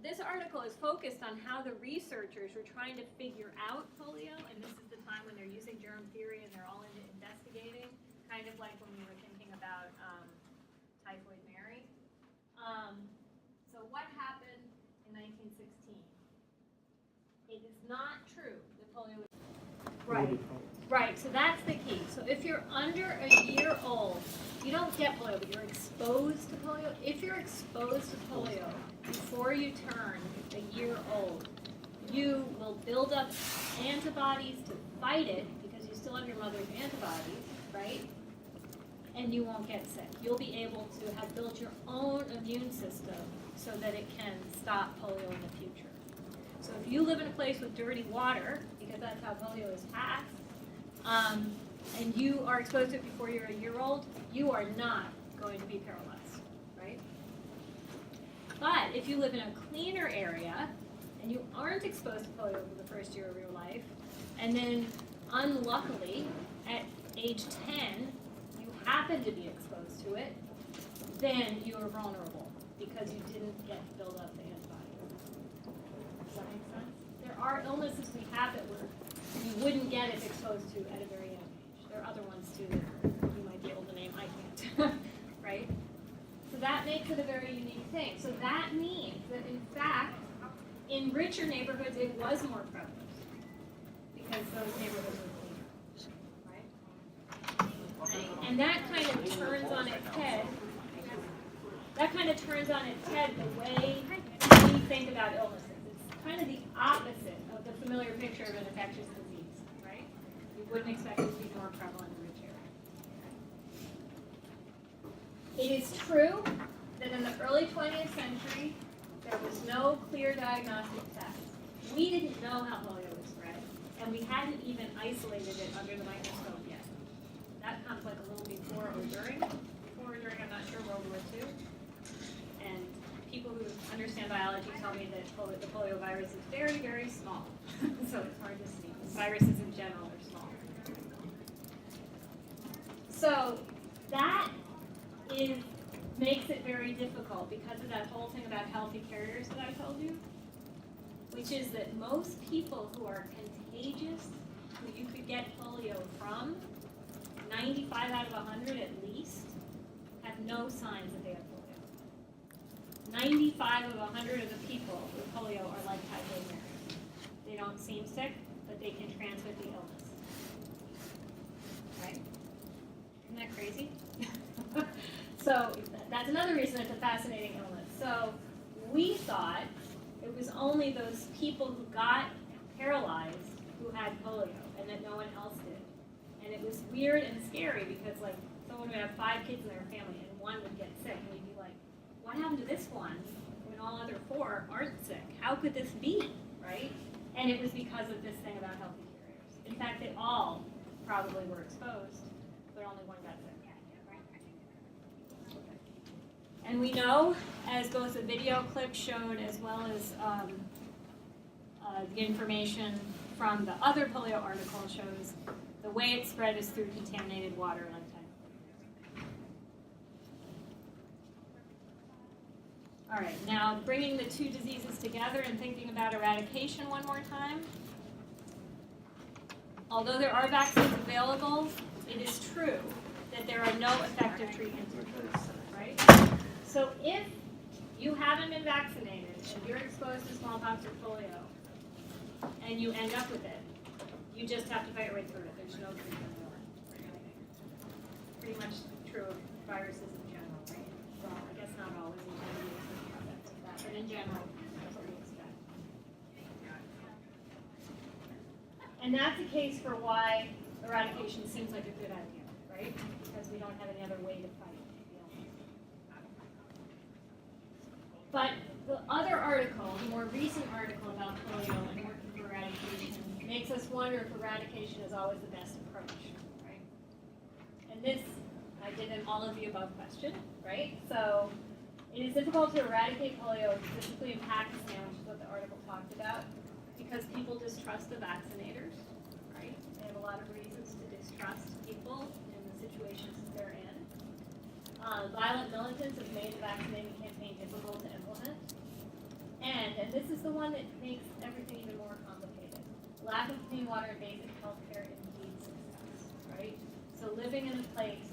this article is focused on how the researchers were trying to figure out polio, and this is the time when they're using germ theory and they're all into investigating, kind of like when we were thinking about typhoid Mary. So what happened in 1916? It is not true that polio was... Right, so that's the key. So if you're under a year old, you don't get polio, but you're exposed to polio. If you're exposed to polio before you turn a year old, you will build up antibodies to fight it because you still have your mother's antibodies, right? And you won't get sick. You'll be able to have built your own immune system so that it can stop polio in the future. So if you live in a place with dirty water, because that's how polio is passed, and you are exposed to it before you're a year old, you are not going to be paralyzed, right? But if you live in a cleaner area and you aren't exposed to polio for the first year of your life, and then unluckily at age 10 you happen to be exposed to it, then you are vulnerable because you didn't get to build up the antibodies. Does that make sense? There are illnesses we have that you wouldn't get if exposed to at a very young age. There are other ones too that you might be able to name, I can't, right? So that makes it a very unique thing. So that means that in fact, in richer neighborhoods it was more prevalent because those neighborhoods were cleaner, right? And that kind of turns on its head. That kind of turns on its head the way we think about illnesses. It's kind of the opposite of the familiar picture of an infectious disease, right? You wouldn't expect it to be more prevalent in rich areas. It is true that in the early 20th century, there was no clear diagnostic test. We didn't know how polio was spread, and we hadn't even isolated it under the microscope yet. That comes like a little before or during. Before or during, I'm not sure, World War II. And people who understand biology tell me that the polio virus is very, very small. So it's hard to see. Viruses in general are small. So that makes it very difficult because of that whole thing about healthy carriers that I told you, which is that most people who are contagious, who you could get polio from, 95 out of 100 at least, have no signs that they have polio. 95 of 100 of the people with polio are like typhoid Mary. They don't seem sick, but they can transmit the illness. Right? Isn't that crazy? So that's another reason it's a fascinating illness. So we thought it was only those people who got paralyzed who had polio, and that no one else did. And it was weird and scary because, like, someone would have 5 kids in their family and one would get sick, and we'd be like, what happened to this one when all other 4 aren't sick? How could this be, right? And it was because of this thing about healthy carriers. In fact, they all probably were exposed, but only one got sick. And we know, as both the video clip showed as well as the information from the other polio article shows, the way it spread is through contaminated water and untidy. All right, now bringing the two diseases together and thinking about eradication one more time. Although there are vaccines available, it is true that there are no effective treatments, right? So if you haven't been vaccinated and you're exposed to smallpox or polio and you end up with it, you just have to fight your way through it. There's no treatment for it. Pretty much true of viruses in general, right? Well, I guess not always in general, but in general, that's what we expect. And that's a case for why eradication seems like a good idea, right? Because we don't have any other way to fight the illness. But the other article, the more recent article about polio and working for eradication, makes us wonder if eradication is always the best approach, right? And this, I did an all of the above question, right? So it is difficult to eradicate polio, specifically in Pakistan, which is what the article talked about, because people distrust the vaccinators, right? They have a lot of reasons to distrust people in the situations that they're in. Violent militants have made the vaccinating campaign difficult to implement. And and this is the one that makes everything even more complicated. Lack of clean water and basic health care impedes success, right? So living in a place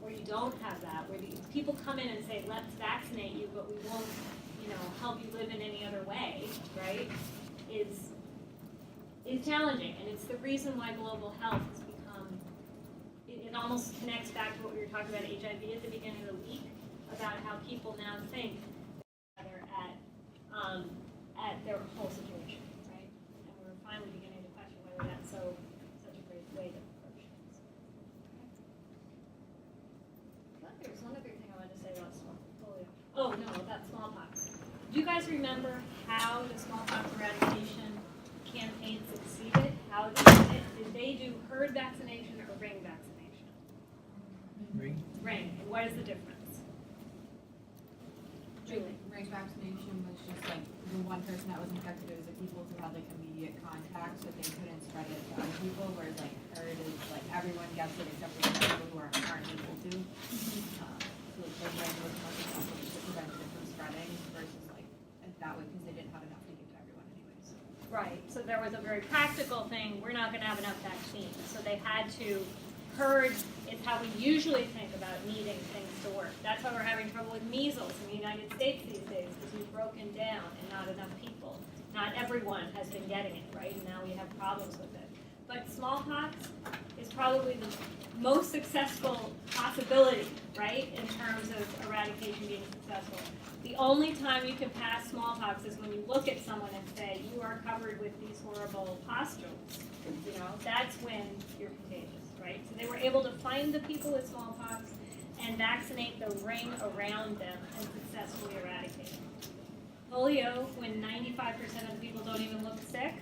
where you don't have that, where people come in and say, let's vaccinate you, but we won't, help you live in any other way, right, is challenging. And it's the reason why global health has become, it almost connects back to what we were talking about HIV at the beginning of the week, about how people now think together at their whole situation, right? And we're finally beginning to question whether that's such a great way to approach things. But there's one other thing I wanted to say about polio. Oh no, about smallpox. Do you guys remember how the smallpox eradication campaign succeeded? How they did it? Did they do herd vaccination or ring vaccination? Ring. Ring. And what is the difference? Julie. Ring vaccination was just like the one person that was infected, it was the people who had like immediate contact, so they couldn't spread it to other people, whereas like herd is like everyone gets it except for the people who aren't able to. So like the ring was more successful to prevent it from spreading versus like that way because they didn't have enough to give to everyone anyways. Right, so there was a very practical thing, we're not going to have enough vaccines, so they had to, herd is how we usually think about needing things to work. That's why we're having trouble with measles in the United States these days, because we've broken down and not enough people. Not everyone has been getting it, right, and now we have problems with it. But smallpox is probably the most successful possibility, right, in terms of eradication being successful. The only time you can pass smallpox is when you look at someone and say, you are covered with these horrible pustules. That's when you're contagious, right? So they were able to find the people with smallpox and vaccinate the ring around them and successfully eradicate it. Polio, when 95% of the people don't even look sick,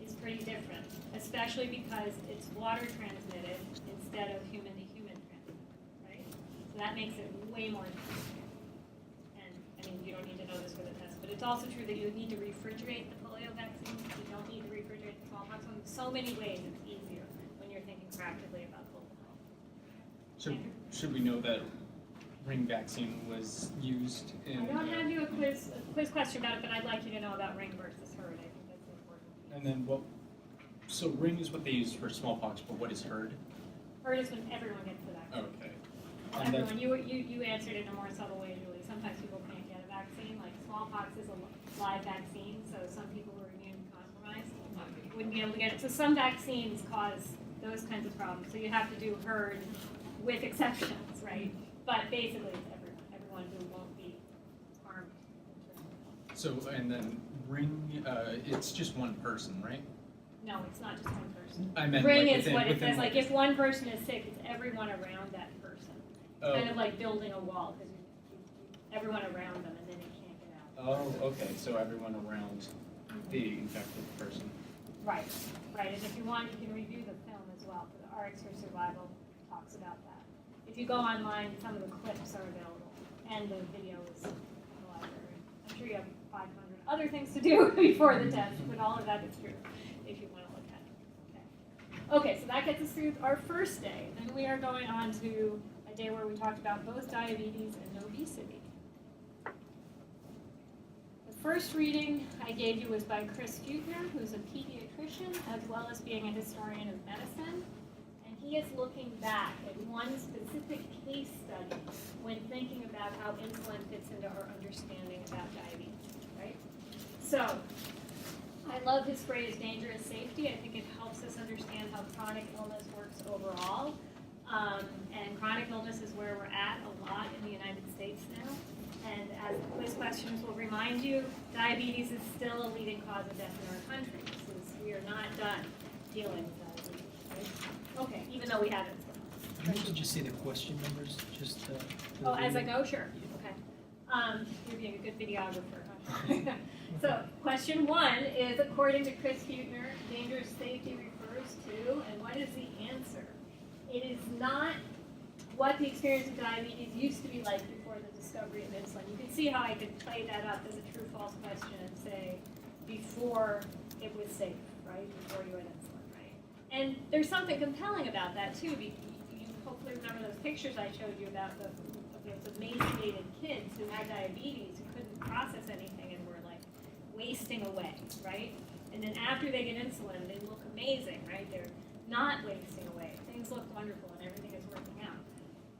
is pretty different, especially because it's water transmitted instead of human to human transmitted, right? So that makes it way more interesting. And I mean, you don't need to know this for the test, but it's also true that you need to refrigerate the polio vaccine. You don't need to refrigerate the smallpox one. In so many ways, it's easier when you're thinking practically about global health. Should we know that ring vaccine was used in? I don't have you a quiz question about it, but I'd like you to know about ring versus herd. I think that's important. And then so ring is what they use for smallpox, but what is herd? Herd is when everyone gets the vaccine. Okay. Everyone. You answered it in a more subtle way, Julie. Sometimes people can't get a vaccine. Like smallpox is a live vaccine, so some people who are immune compromised wouldn't be able to get it. So some vaccines cause those kinds of problems. So you have to do herd with exceptions, right? But basically, it's everyone who won't be harmed. So, and then ring, it's just one person, right? No, it's not just one person. I meant ring like is what it says. Like if one person is sick, it's everyone around that person. It's kind of like building a wall because everyone around them, and then it can't get out. Oh, okay. So everyone around the infected person. Right. Right. And if you want, you can review the film as well. The Arts for Survival talks about that. If you go online, some of the clips are available, and the video is in the library. I'm sure you have 500 other things to do before the test, but all of that is true if you want to look at it. Okay, so that gets us through our first day. Then we are going on to a day where we talked about both diabetes and obesity. The first reading I gave you was by Chris Futner, who's a pediatrician as well as being a historian of medicine. He is looking back at one specific case study when thinking about how insulin fits into our understanding about diabetes, right? So, I love his phrase, dangerous safety. I think it helps us understand how chronic illness works overall. And chronic illness is where we're at a lot in the United States now. And as the quiz questions will remind you, diabetes is still a leading cause of death in our country. We are not done dealing with diabetes, right? Okay, even though we haven't. Can you just say the question numbers? Just. Oh, as I go, sure. Okay. You're being a good videographer. Huh? So, question 1 is, according to Chris Futner, dangerous safety refers to, and what is the answer? It is not what the experience of diabetes used to be like before the discovery of insulin. You can see how I could play that up as a true-false question and say, before it was safe, right? Before you had insulin. And there's something compelling about that, too. You hopefully remember those pictures I showed you about the emaciated kids who had diabetes, who couldn't process anything and were, like, wasting away, right? And then after they get insulin, they look amazing, right? They're not wasting away. Things look wonderful and everything is working out.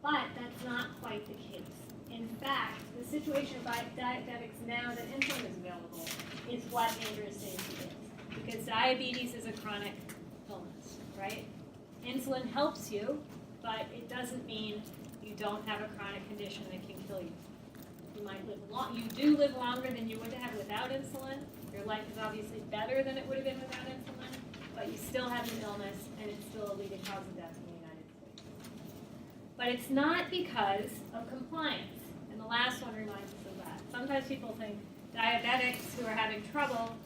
But that's not quite the case. In fact, the situation of diabetics now that insulin is available is what Andrew is saying is. Because diabetes is a chronic illness, right? Insulin helps you, but it doesn't mean you don't have a chronic condition that can kill you. You might live long. You do live longer than you would have without insulin. Your life is obviously better than it would have been without insulin, but you still have an illness, and it's still a leading cause of death in the United States. But it's not because of compliance, and the last one reminds us of that. Sometimes people think diabetics who are having trouble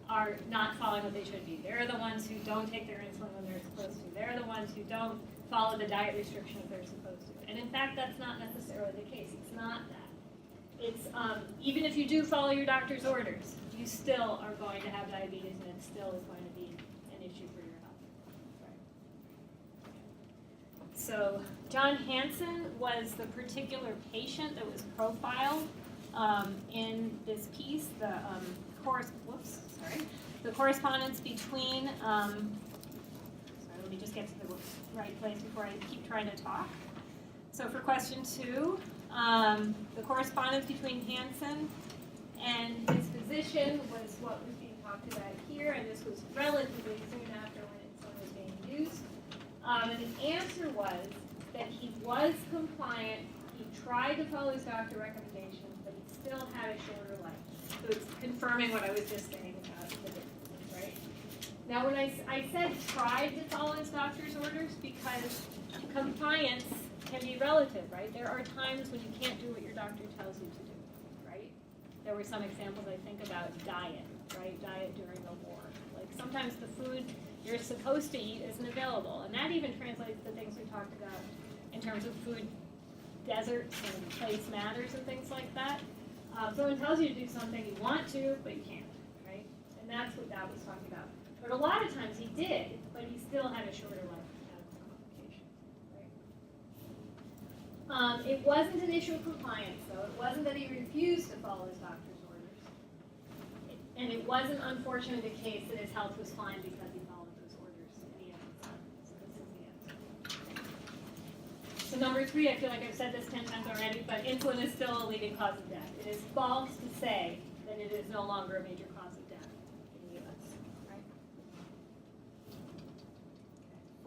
are not following what they should be. They're the ones who don't take their insulin when they're supposed to. They're the ones who don't follow the diet restrictions they're supposed to. And in fact, that's not necessarily the case. It's not that. It's even if you do follow your doctor's orders, you still are going to have diabetes, and it still is going to be an issue for your health. Right. So John Hansen was the particular patient that was profiled in this piece. The correspondence between. Sorry, let me just get to the right place before I keep trying to talk. So for question 2. The correspondence between Hansen and his physician was what was being talked about here, and this was relatively soon after when insulin was being used. And the answer was that he was compliant, he tried to follow his doctor recommendations, but he still had a shorter life. So it's confirming what I was just saying about the differences, right? Now when I said tried to follow his doctor's orders, because compliance can be relative, right? There are times when you can't do what your doctor tells you to do, right? There were some examples I think about diet, right? Diet during the war. Like sometimes the food you're supposed to eat isn't available, and that even translates to things we talked about in terms of food deserts and place matters and things like that. Someone tells you to do something you want to, but you can't, right? And that's what that was talking about. But a lot of times he did, but he still had a shorter life. It wasn't an issue of compliance, though. It wasn't that he refused to follow his doctor's orders. And it wasn't, unfortunately, the case that his health was fine because he followed those orders in the end. So this is the answer. So number 3, I feel like I've said this 10 times already, but insulin is still a leading cause of death. It is false to say that it is no longer a major cause of death in the U.S. Right?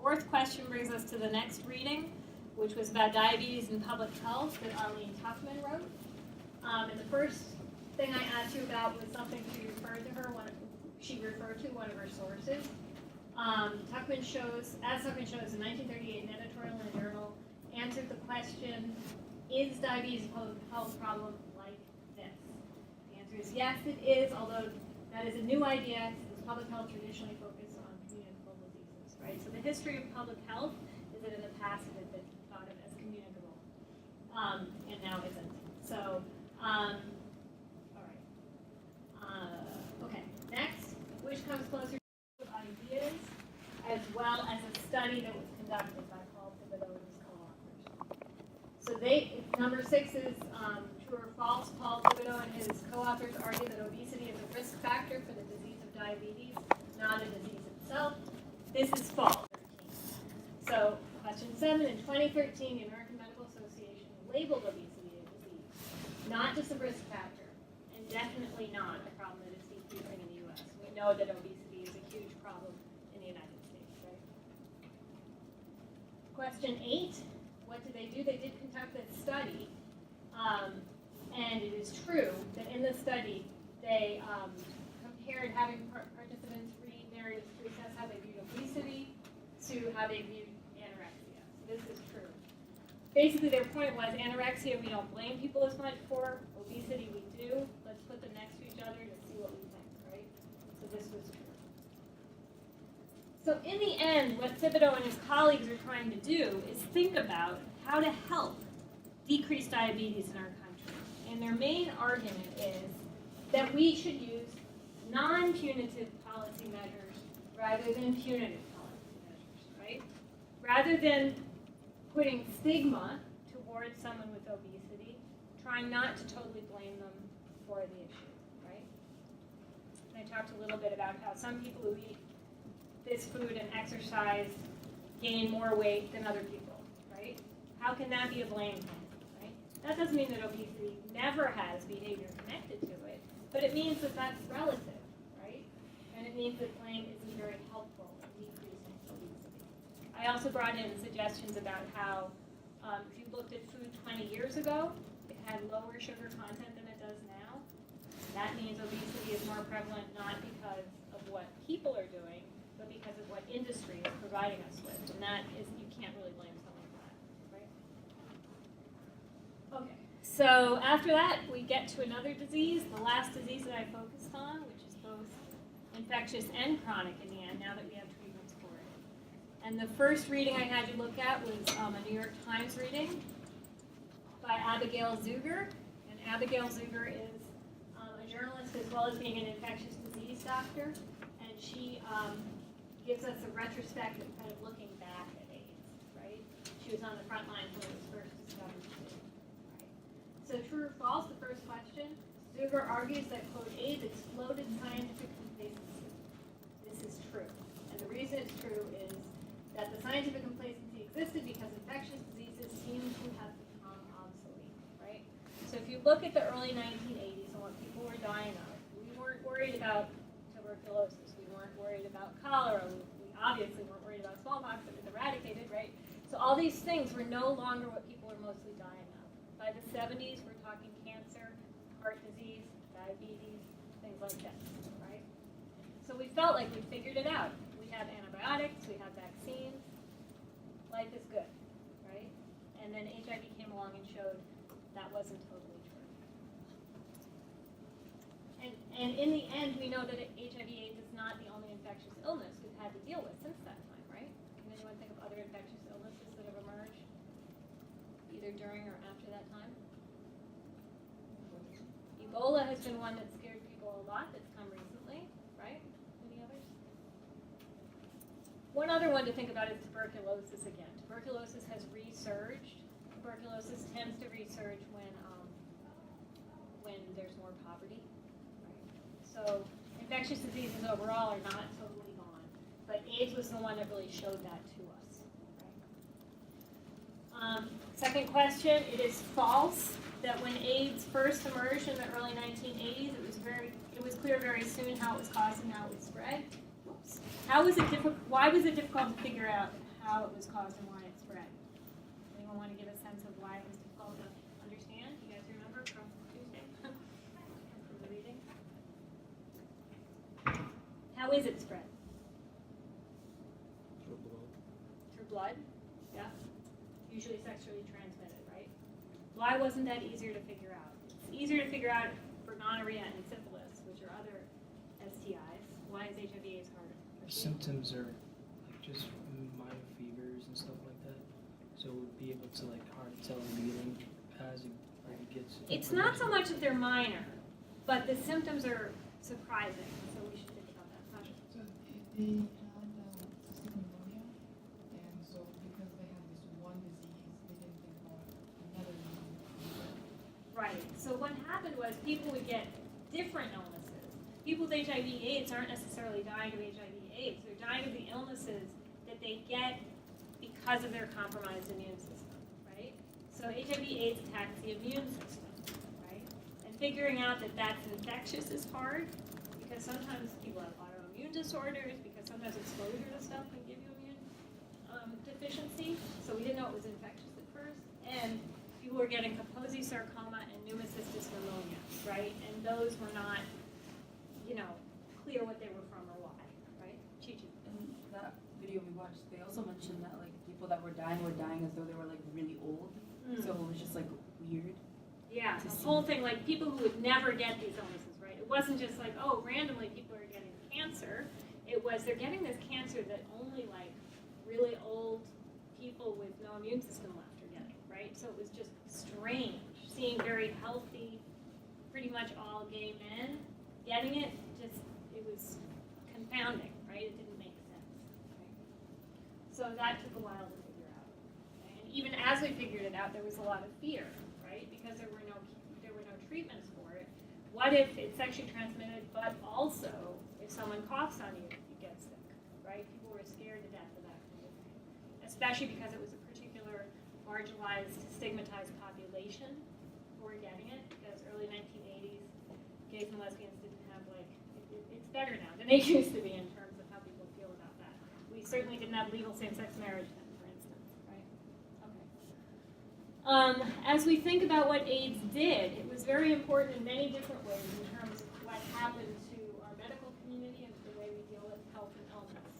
Fourth question brings us to the next reading, which was about diabetes and public health that Arlene Tuchman wrote. And the first thing I asked you about was something she referred to one of her sources. Tuchman shows, a 1938 editorial in a journal, answered the question, is diabetes a public health problem like this? The answer is yes, it is, although that is a new idea, since public health traditionally focused on communicable diseases, right? So the history of public health is that in the past it had been thought of as communicable, and now isn't. So, all right. Okay, next, which comes closer to ideas, as well as a study that was conducted by Paul Thibodeau and his co-authors. So number 6 is true or false. Paul Thibodeau and his co-authors argue that obesity is a risk factor for the disease of diabetes, not a disease itself. This is false. So, question 7, in 2013, the American Medical Association labeled obesity a disease, not just a risk factor, and definitely not a problem that is decreasing in the U.S. We know that obesity is a huge problem in the United States, right? Question 8, what did they do? They did conduct a study, and it is true that in the study, they compared having participants read narratives to assess how they viewed obesity to how they viewed anorexia. So this is true. Basically, their point was anorexia we don't blame people as much for. Obesity we do. Let's put them next to each other to see what we think, right? So this was true. So in the end, what Thibodeau and his colleagues are trying to do is think about how to help decrease diabetes in our country. And their main argument is that we should use non-punitive policy measures rather than punitive policy measures, right? Rather than putting stigma towards someone with obesity, trying not to totally blame them for the issue, right? And I talked a little bit about how some people who eat this food and exercise gain more weight than other people, right? How can that be a blame game, right? That doesn't mean that obesity never has behavior connected to it, but it means that that's relative, right? And it means that blame isn't very helpful in decreasing obesity. I also brought in suggestions about how if you looked at food 20 years ago, it had lower sugar content than it does now. That means obesity is more prevalent not because of what people are doing, but because of what industry is providing us with. And that is, you can't really blame someone for that, right? Okay, so after that, we get to another disease, the last disease that I focused on, which is both infectious and chronic in the end, now that we have treatments for it. And the first reading I had you look at was a New York Times reading by Abigail Zuger. And Abigail Zuger is a journalist as well as being an infectious disease doctor. And she gives us a retrospective kind of looking back at AIDS, right? She was on the front lines when it was first discovered. Right? So true or false, the first question. Zuger argues that, quote, AIDS exploded scientific complacency. This is true. And the reason it's true is that the scientific complacency existed because infectious diseases seem to have become obsolete, right? So if you look at the early 1980s and what people were dying of, we weren't worried about tuberculosis. We weren't worried about cholera. We obviously weren't worried about smallpox that was eradicated, right? So all these things were no longer what people were mostly dying of. By the 70s, we're talking cancer, heart disease, diabetes, things like that, right? So we felt like we figured it out. We have antibiotics, we have vaccines, life is good, right? And then HIV came along and showed that wasn't totally true. And in the end, we know that HIV/AIDS is not the only infectious illness we've had to deal with since that time, right? Can anyone think of other infectious illnesses that have emerged either during or after that time? Ebola has been one that scared people a lot that's come recently, right? Any others? One other one to think about is tuberculosis again. Tuberculosis has resurged. Tuberculosis tends to resurge when there's more poverty. Right? So infectious diseases overall are not totally gone, but AIDS was the one that really showed that to us. Right? Second question, it is false that when AIDS first emerged in the early 1980s, it was clear very soon how it was caused and how it would spread. Whoops. Why was it difficult to figure out how it was caused and why it spread? Anyone want to give a sense of why it was difficult to understand? You guys remember from Tuesday? From the reading? How is it spread? Through blood? Yeah. Usually sexually transmitted, right? Why wasn't that easier to figure out? It's easier to figure out for gonorrhea and syphilis, which are other STIs. Why is HIV/AIDS harder? Symptoms are like just mild fevers and stuff like that. So we'd be able to like hard to tell in the beginning as it gets. It's not so much that they're minor, but the symptoms are surprising. So we should think about that. Sasha? So they had cystic pneumonia, and so because they had this one disease, they didn't think about another disease. Right. So what happened was people would get different illnesses. People with HIV/AIDS aren't necessarily dying of HIV/AIDS. They're dying of the illnesses that they get because of their compromised immune system, right? So HIV/AIDS attacks the immune system, right? And figuring out that that's infectious is hard because sometimes people have autoimmune disorders because sometimes exposure to stuff can give you immune deficiency. So we didn't know it was infectious at first. And people were getting Kaposi sarcoma and pneumocystis pneumonia, right? And those were not, clear what they were from or why, right? Chi-Chi. In that video we watched, they also mentioned that like people that were dying as though they were like really old. So it was just like weird. Yeah, the whole thing, like people who would never get these illnesses, right? It wasn't just like, oh, randomly people are getting cancer. It was they're getting this cancer that only like really old people with no immune system left are getting, right? So it was just strange seeing very healthy, pretty much all gay men getting it. It was confounding, right? It didn't make sense. Right? So that took a while to figure out. Okay? And even as we figured it out, there was a lot of fear, right? Because there were no treatments for it. what if it's sexually transmitted, but also if someone coughs on you, you get sick, right? People were scared to death of that kind of thing, especially because it was a particular marginalized, stigmatized population who were getting it, because early 1980s, gays and lesbians didn't have, like, it's better now than it used to be in terms of how people feel about that. We certainly didn't have legal same-sex marriage then, for instance, right? Okay. As we think about what AIDS did, it was very important in many different ways in terms of what happened to our medical community and the way we deal with health and illness.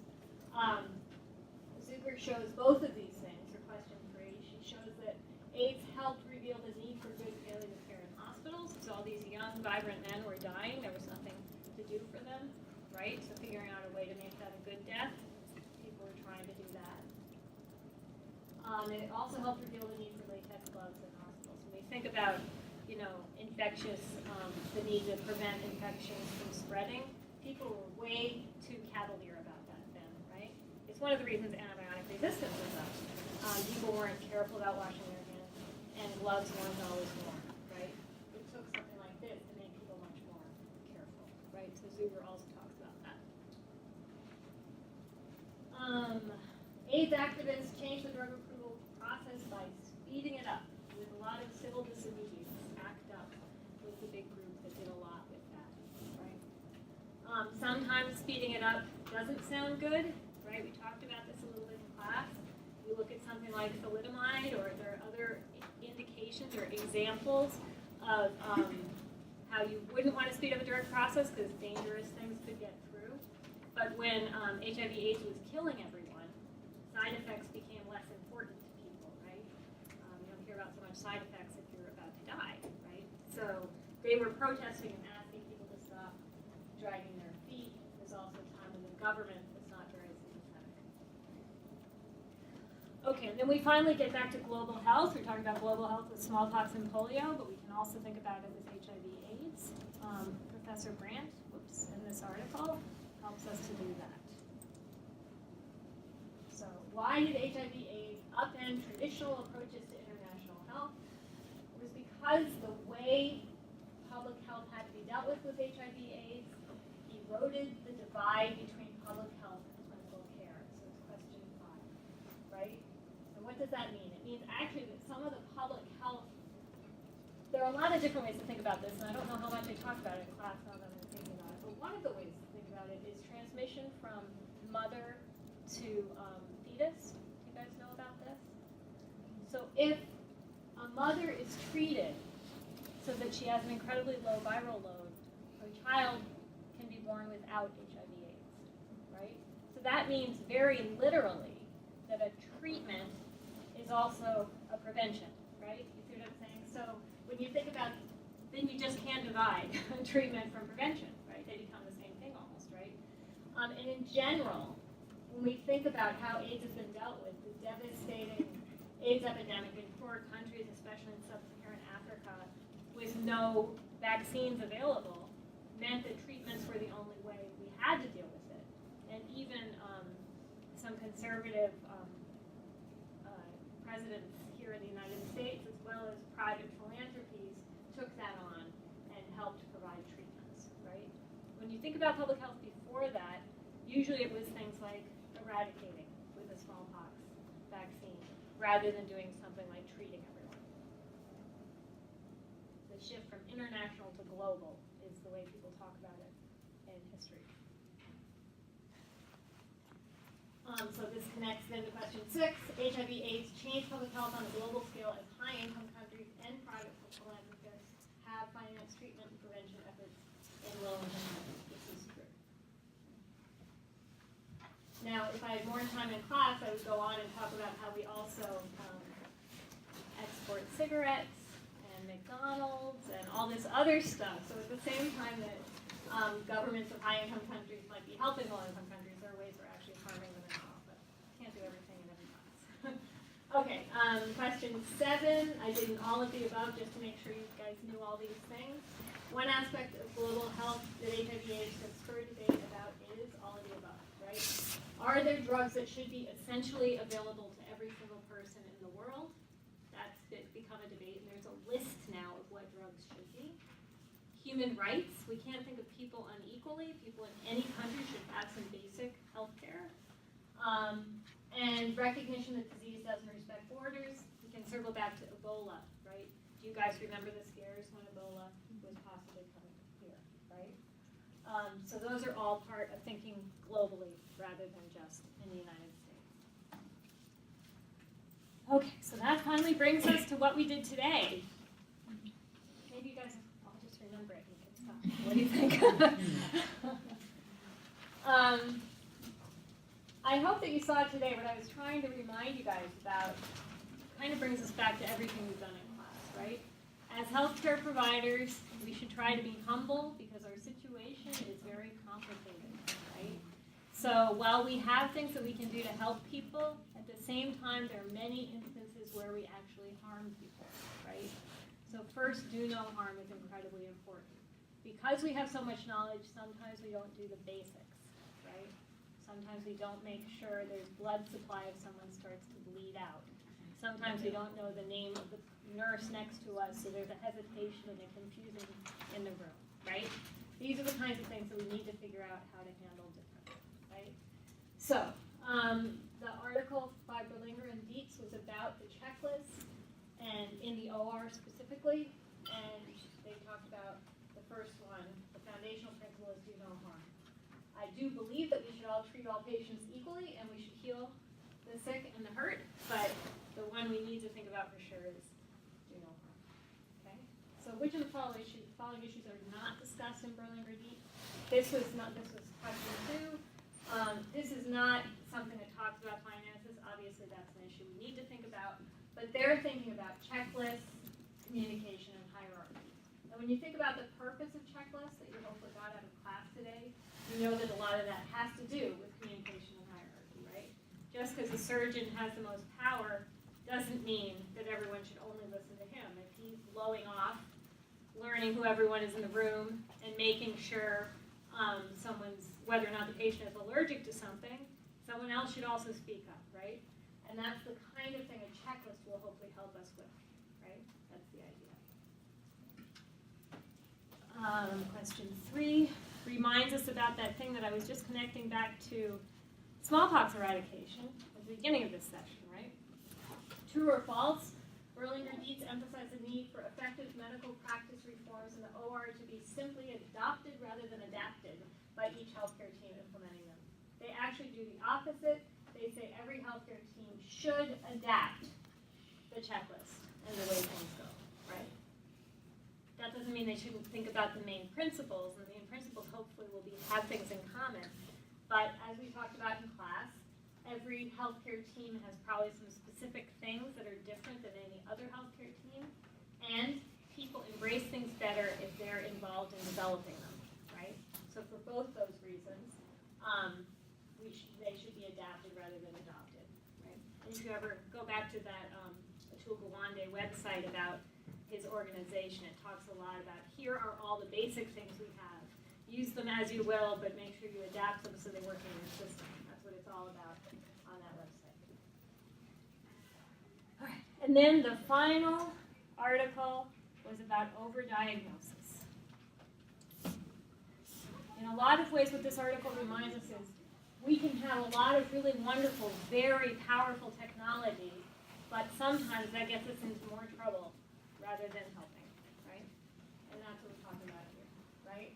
Zucker shows both of these things, or question 3. She shows that AIDS helped reveal the need for good palliative care in hospitals. So all these young, vibrant men were dying. There was nothing to do for them, right? So figuring out a way to make that a good death, people were trying to do that. And it also helped reveal the need for latex gloves in hospitals. When we think about, you know, infectious, the need to prevent infections from spreading, people were way too cavalier about that then, right? It's one of the reasons antibiotic resistance was up. People weren't careful about washing their hands, and gloves weren't always worn, right? It took something like this to make people much more careful, right? So Zuber also talks about that. AIDS activists changed the drug approval process by speeding it up with a lot of civil disobedience. ACT UP was the big group that did a lot with that, right? Sometimes speeding it up doesn't sound good, right? We talked about this a little bit in class. You look at something like thalidomide, or there are other indications or examples of how you wouldn't want to speed up a drug process because dangerous things could get through. But when HIV/AIDS was killing everyone, side effects became less important to people, right? You don't hear about so much side effects if you're about to die, right? So they were protesting and asking people to stop dragging their feet. There's also a time when the government was not very sympathetic. Okay, and then we finally get back to global health. We're talking about global health with smallpox and polio, but we can also think about it with HIV/AIDS. Professor Brandt, in this article, helps us to do that. So why did HIV/AIDS upend traditional approaches to international health? It was because the way public health had to be dealt with HIV/AIDS eroded the divide between public health and clinical care. So it's question 5, right? So what does that mean? It means actually that some of the public health, there are a lot of different ways to think about this, and I don't know how much I talked about it in class now that I'm thinking about it, but one of the ways to think about it is transmission from mother to fetus. Do you guys know about this? So if a mother is treated so that she has an incredibly low viral load, her child can be born without HIV/AIDS, right? So that means very literally that a treatment is also a prevention, right? You see what I'm saying? So when you think about, then you just can't divide treatment from prevention, right? They become the same thing almost, right? And in general, when we think about how AIDS has been dealt with, the devastating AIDS epidemic in poor countries, especially in sub-Saharan Africa, with no vaccines available, meant that treatments were the only way we had to deal with it. And even some conservative presidents here in the United States, as well as private philanthropies, took that on and helped provide treatments, right? When you think about public health before that, usually it was things like eradicating with a smallpox vaccine, rather than doing something like treating everyone. The shift from international to global is the way people talk about it in history. So this connects then to question 6. HIV/AIDS changed public health on a global scale as high-income countries and private philanthropists have financed treatment and prevention efforts in low-income countries. This is true. Now, if I had more time in class, I would go on and talk about how we also export cigarettes and McDonald's and all this other stuff. So at the same time that governments of high-income countries might be helping low-income countries, there are ways we're actually harming them as well. But can't do everything in every class. Okay, question 7. I did an all of the above just to make sure you guys knew all these things. One aspect of global health that HIV/AIDS has spurred debate about is all of the above, right? Are there drugs that should be essentially available to every single person in the world? That's become a debate, and there's a list now of what drugs should be. human rights. We can't think of people unequally. People in any country should have some basic health care. And recognition that disease doesn't respect borders. We can circle back to Ebola, right? Do you guys remember the scares when Ebola was possibly coming here, right? So those are all part of thinking globally rather than just in the United States. Okay, so that finally brings us to what we did today. Maybe you guys, I'll just remember it and you can stop. What do you think? I hope that you saw today what I was trying to remind you guys about. Kind of brings us back to everything we've done in class, right? As healthcare providers, we should try to be humble because our situation is very complicated, right? So while we have things that we can do to help people, at the same time, there are many instances where we actually harm people, right? So first, do no harm is incredibly important. Because we have so much knowledge, sometimes we don't do the basics, right? Sometimes we don't make sure there's blood supply if someone starts to bleed out. Sometimes we don't know the name of the nurse next to us, so there's a hesitation and a confusion in the room, right? These are the kinds of things that we need to figure out how to handle differently, right? So, the article by Berlinger and Dietz was about the checklist, and in the OR specifically, and they talked about the first one, the foundational principle is do no harm. I do believe that we should all treat all patients equally, and we should heal the sick and the hurt, but the one we need to think about for sure is do no harm. Okay? So which of the following issues are not discussed in Berlinger-Dietz? This was question 2. This is not something that talks about finances. Obviously, that's an issue we need to think about. But they're thinking about checklists, communication, and hierarchy. And when you think about the purpose of checklists that you hopefully got out of class today, you know that a lot of that has to do with communication and hierarchy, right? Just because the surgeon has the most power doesn't mean that everyone should only listen to him. If he's blowing off, learning who everyone is in the room, and making sure whether or not the patient is allergic to something, someone else should also speak up, right? And that's the kind of thing a checklist will hopefully help us with, right? That's the idea. Question 3 reminds us about that thing that I was just connecting back to smallpox eradication at the beginning of this session, right? True or false? Berlinger-Dietz emphasized the need for effective medical practice reforms in the OR to be simply adopted rather than adapted by each healthcare team implementing them. They actually do the opposite. They say every healthcare team should adapt the checklist and the way things go, right? That doesn't mean they shouldn't think about the main principles, and the main principles hopefully will have things in common. But as we talked about in class, every healthcare team has probably some specific things that are different than any other healthcare team, and people embrace things better if they're involved in developing them, right? So for both those reasons, they should be adapted rather than adopted, right? And if you ever go back to that Atul Gawande website about his organization, it talks a lot about here are all the basic things we have. Use them as you will, but make sure you adapt them so they work in your system. That's what it's all about on that website. All right. And then the final article was about overdiagnosis. In a lot of ways, what this article reminds us is we can have a lot of really wonderful, very powerful technology, but sometimes that gets us into more trouble rather than helping, right? And that's what we're talking about here, right?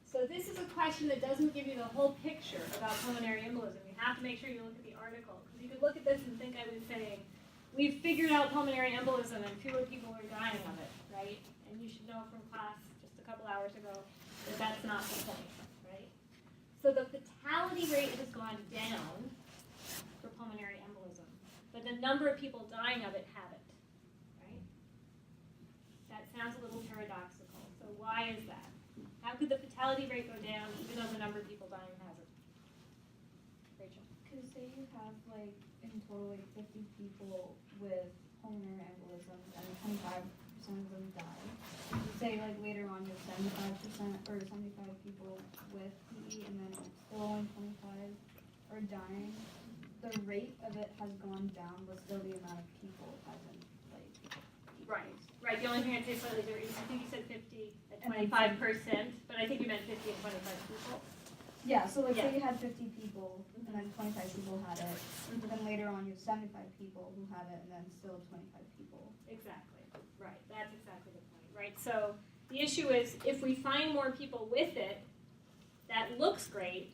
So this is a question that doesn't give you the whole picture about pulmonary embolism. You have to make sure you look at the article. Because you could look at this and think I was saying, we've figured out pulmonary embolism and fewer people are dying of it, right? And you should know from class just a couple hours ago that that's not the point, right? So the fatality rate has gone down for pulmonary embolism, but the number of people dying of it haven't, right? That sounds a little paradoxical. So why is that? How could the fatality rate go down even though the number of people dying hasn't? Rachel? Because say you have like in total like 50 people with pulmonary embolism and 25% of them die. You say like later on you have 75% or 75 people with PE and then still only 25 are dying. The rate of it has gone down, but still the amount of people hasn't like decreased. Right. Right, the only thing I'd say slightly different is I think you said 50 at 25%, but I think you meant 50 and 25 people. Yeah, so like Yeah. say you had 50 people, and then 25 people had it, but then later on you have 75 people who have it, and then still 25 people. Exactly, right, that's exactly the point, right? So the issue is if we find more people with it, that looks great,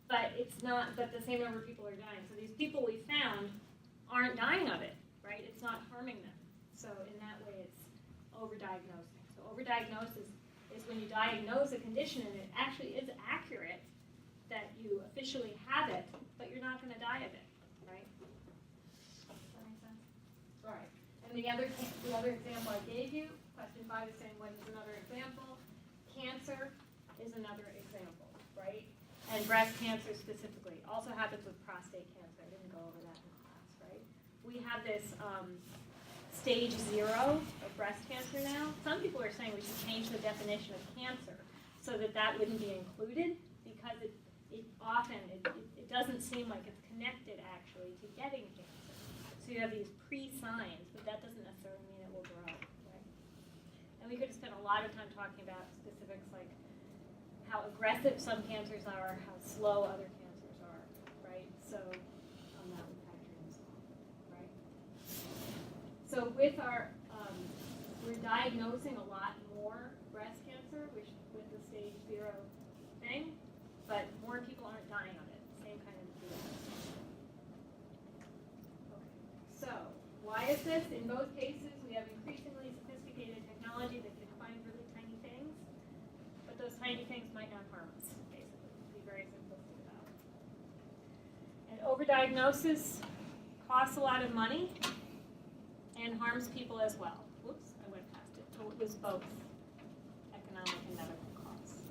but it's not, but the same number of people are dying. So these people we found aren't dying of it, right? It's not harming them. So in that way it's overdiagnosing. So overdiagnosis is when you diagnose a condition and it actually is accurate that you officially have it, but you're not going to die of it, right? Does that make sense? All right. And the other example I gave you, question 5 is saying what is another example? Cancer is another example, right? And breast cancer specifically. Also happens with prostate cancer. I didn't go over that in class, right? We have this stage 0 of breast cancer now. Some people are saying we should change the definition of cancer so that that wouldn't be included because it doesn't seem like it's connected actually to getting cancer. So you have these pre-signs, but that doesn't necessarily mean it will grow, right? And we could spend a lot of time talking about specifics like how aggressive some cancers are, how slow other cancers are, right? So that would factor in as well, right? So with our, we're diagnosing a lot more breast cancer, which with the stage 0 thing, but more people aren't dying of it. Same kind of deal. Okay. So why is this? In both cases, we have increasingly sophisticated technology that can find really tiny things, but those tiny things might not harm us, basically, to be very simplistic about it. And overdiagnosis costs a lot of money and harms people as well. Whoops, I went past it. So it was both economic and medical costs.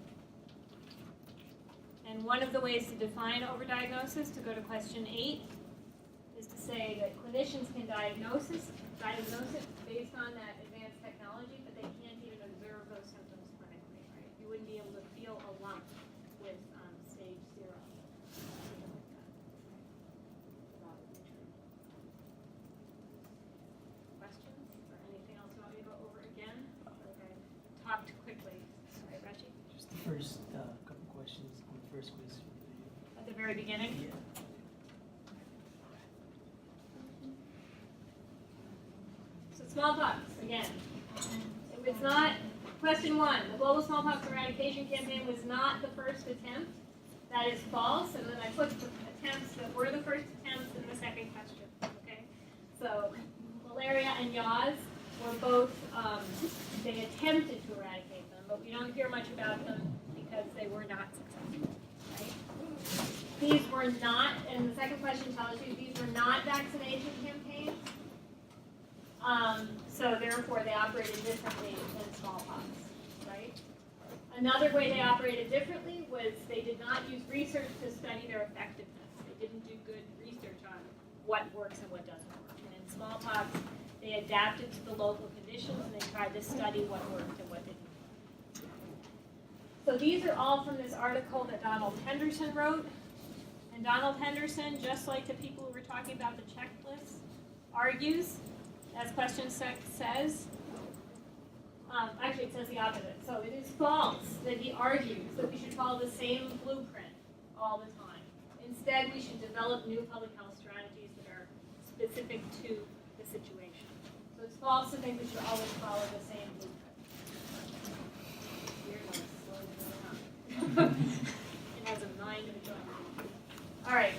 And one of the ways to define overdiagnosis, to go to question 8, is to say that clinicians can diagnose it based on that advanced technology, but they can't even observe those symptoms clinically, right? You wouldn't be able to feel a lump with stage 0. Something like that, right? So that would be true. Questions or anything else you want me to go over again? Okay. Talked quickly. Sorry, Reggie. Just the first couple questions on the first quiz. At the very beginning? Yeah. So smallpox, again. It was not, question 1, the global smallpox eradication campaign was not the first attempt. That is false, and then I put the attempts that were the first attempts in the second question, okay? So malaria and yaws were both, they attempted to eradicate them, but we don't hear much about them because they were not successful, right? These were not, and the second question tells you, these were not vaccination campaigns. So therefore they operated differently than smallpox, right? Another way they operated differently was they did not use research to study their effectiveness. They didn't do good research on what works and what doesn't work. And in smallpox, they adapted to the local conditions and they tried to study what worked and what didn't. So these are all from this article that Donald Henderson wrote. And Donald Henderson, just like the people who were talking about the checklist, argues, as question 6 says, actually it says the opposite. So it is false that he argues that we should follow the same blueprint all the time. Instead, we should develop new public health strategies that are specific to the situation. So it's false to think we should always follow the same blueprint. Weird one, slow down. It has a mind of its own. All right.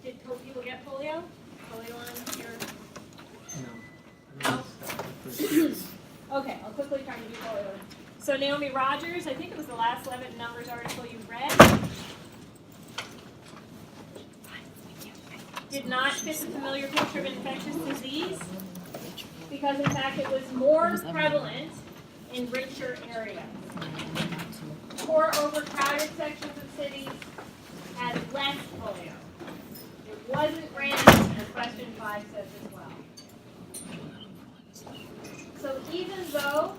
Did people get polio? Polio on here? No. Okay, I'll quickly try to do polio. So Naomi Rogers, I think it was the last 11 numbers article you read, did not fit the familiar picture of infectious disease because in fact it was more prevalent in richer areas. Poor overcrowded sections of cities had less polio. It wasn't random, as question 5 says as well. So even though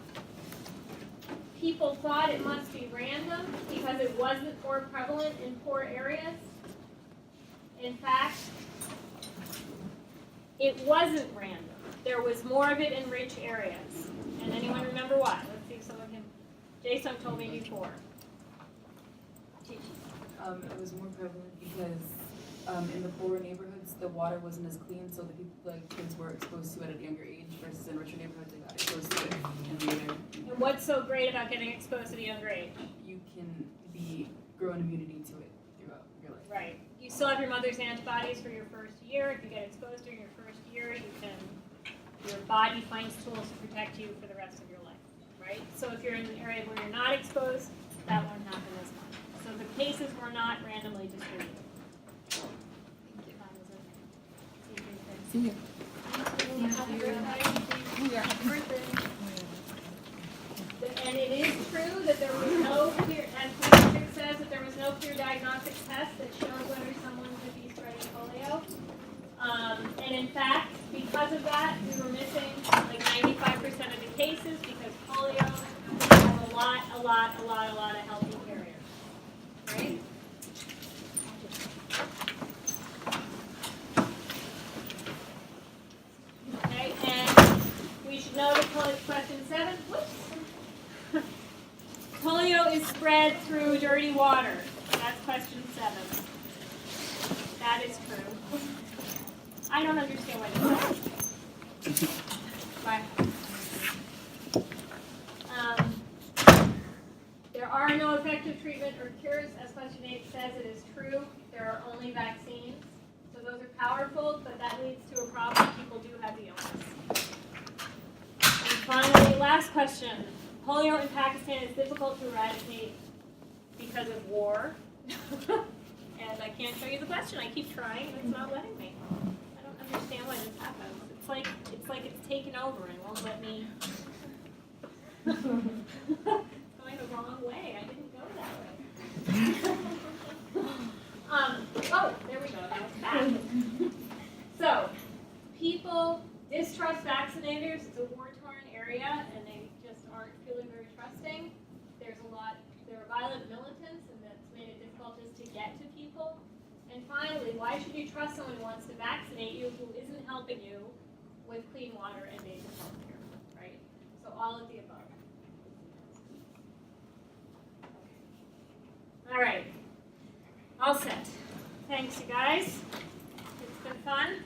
people thought it must be random because it wasn't more prevalent in poor areas, in fact, it wasn't random. there was more of it in rich areas. And anyone remember why? Let's see if someone can. Jason told me before. It was more prevalent because in the poorer neighborhoods, the water wasn't as clean, so the kids were exposed to it at a younger age versus in richer neighborhoods, they got exposed to it later. And what's so great about getting exposed at a younger age? You can grow an immunity to it throughout your life. Right. You still have your mother's antibodies for your first year. If you get exposed during your first year, your body finds tools to protect you for the rest of your life, right? So if you're in an area where you're not exposed, that won't happen as much. So the cases were not randomly distributed. See you. Happy birthday. And it is true that there was no clear, as Patrick says, that there was no clear diagnostic test that showed whether someone could be spreading polio. And in fact, because of that, we were missing like 95% of the cases because polio has a lot of healthy carriers, right? Okay, and we should know that question 7, polio is spread through dirty water. That's question 7. That is true. I don't understand why this is. Why? There are no effective treatment or cures. As question 8 says, it is true. There are only vaccines. So those are powerful, but that leads to a problem. People do have the illness. And finally, last question. Polio in Pakistan is difficult to eradicate because of war. And I can't show you the question. I keep trying, and it's not letting me. I don't understand why this happens. It's like it's taken over and won't let me. It's going the wrong way. I didn't go that way. Oh, there we go. Now it's back. So, people distrust vaccinators. It's a war-torn area, and they just aren't feeling very trusting. There are violent militants, and that's made it difficult just to get to people. And finally, why should you trust someone who wants to vaccinate you who isn't helping you with clean water and basic health care, right? So all of the above. All right. All set. Thanks, you guys. It's been fun.